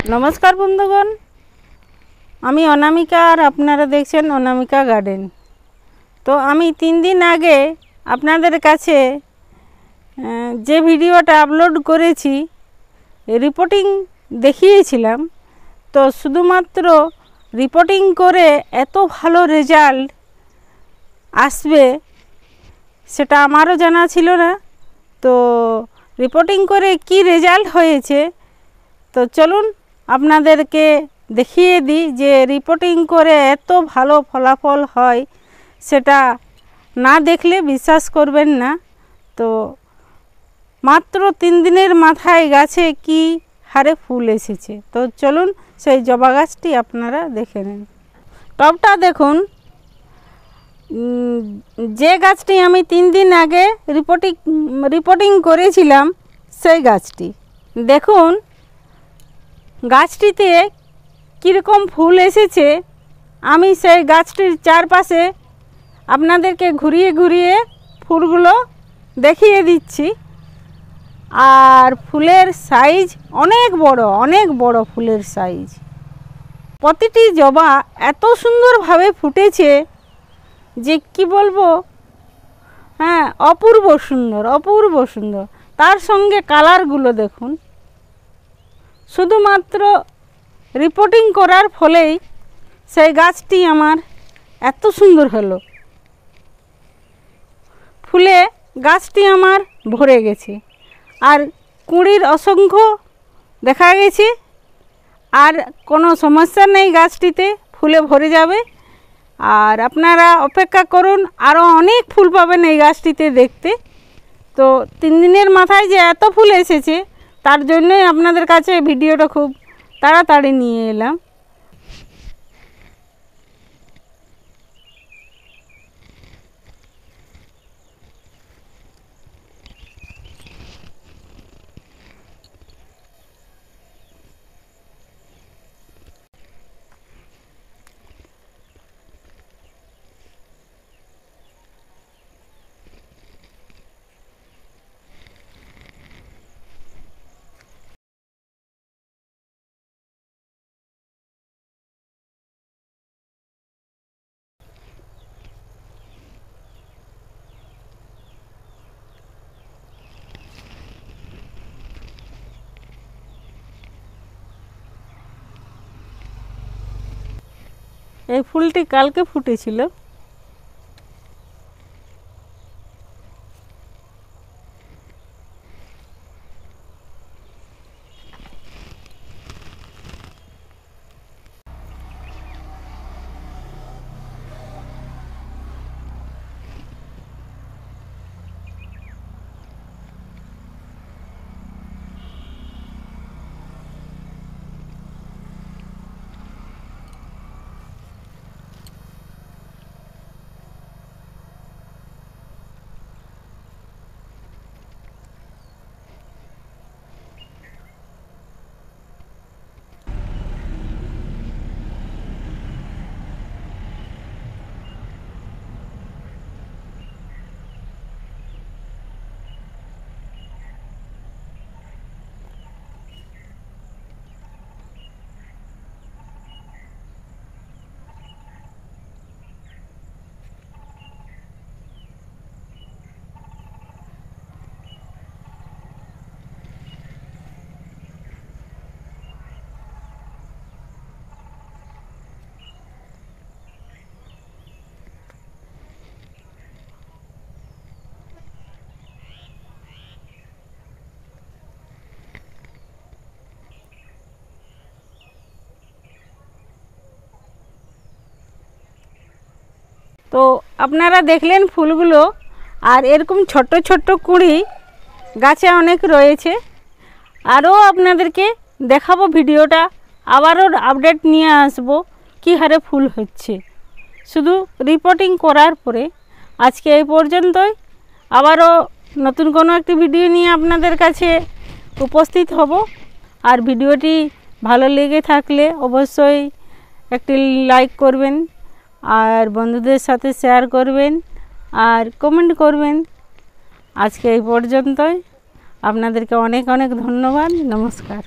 नमस्कार बंधुगण, आमी अनामिका और आपनारा देखছেন अनामिका गार्डन। तो आमी 3 दिन आगे आपनादेर काछे जे भिडियोटा आपलोड करेছি रिपोर्टिंग দেখিয়েছিলাম। तो शुधुमात्र रिपोर्टिंग करे एतो भालो रेजाल्ट आसबे सेटा आमारो जाना छिलो ना। तो रिपोर्टिंग करे कि रेजाल्ट होयेछे तो चलुन आपनादेरके देखिए दी जे रिपोर्टिंग करे एतो भालो फलाफल हय सेटा ना देखले विश्वास करबेन ना। तो मात्र 3 दिनेर माथाय गाছে कि हारे फुल एसेছে। तो चलुन सेई जबा गाछटी आपनारा देखे नेन। टबटा देखुन, जे गाछटी आमी 3 दिन आगे रिपोर्टिंग करेছিলাম सेई गाछटी देखुन गाछটিতে কীরকম ফুল এসেছে। আমি সেই গাছটির চারপাশে আপনাদেরকে ঘুরিয়ে ঘুরিয়ে ফুলগুলো দেখিয়ে দিচ্ছি। আর ফুলের সাইজ অনেক বড় ফুলের সাইজ। প্রতিটি জবা এত সুন্দরভাবে ফুটেছে যে কি বলবো, হ্যাঁ অপূর্ব সুন্দর। তার সঙ্গে কালারগুলো দেখুন। শুধুমাত্র রিপোর্টিং করার ফলেই সেই গাছটি আমার এত সুন্দর হলো। ফুলে গাছটি আমার ভরে গেছে আর কুঁড়ির অসংখ্য দেখা গেছে। আর কোনো সমস্যা নেই, গাছটিতে ফুলে ভরে যাবে। আর আপনারা অপেক্ষা করুন, আরও অনেক ফুল পাবেন এই গাছটিতে দেখতে। তো 3 দিনের মাথায় যে এত ফুল এসেছে তার জন্যই আপনাদের কাছে ভিডিওটা খুব তাড়াতাড়ি নিয়ে এলাম। এই ফুলটি কালকে ফুটেছিল। তো আপনারা দেখলেন ফুলগুলো। আর এরকম ছোট ছোট কুঁড়ি গাছে অনেক রয়েছে। আরও আপনাদেরকে দেখাবো ভিডিওটা, আবারও আপডেট নিয়ে আসবো কী হারে ফুল হচ্ছে শুধু রিপোর্টিং করার পরে। আজকে এই পর্যন্তই, আবারও নতুন কোনো একটি ভিডিও নিয়ে আপনাদের কাছে উপস্থিত হব। আর ভিডিওটি ভালো লেগে থাকলে অবশ্যই একটি লাইক করবেন আর বন্ধুদের সাথে শেয়ার করবেন আর কমেন্ট করবেন। আজকে এই পর্যন্তই, আপনাদেরকে অনেক অনেক ধন্যবাদ। নমস্কার।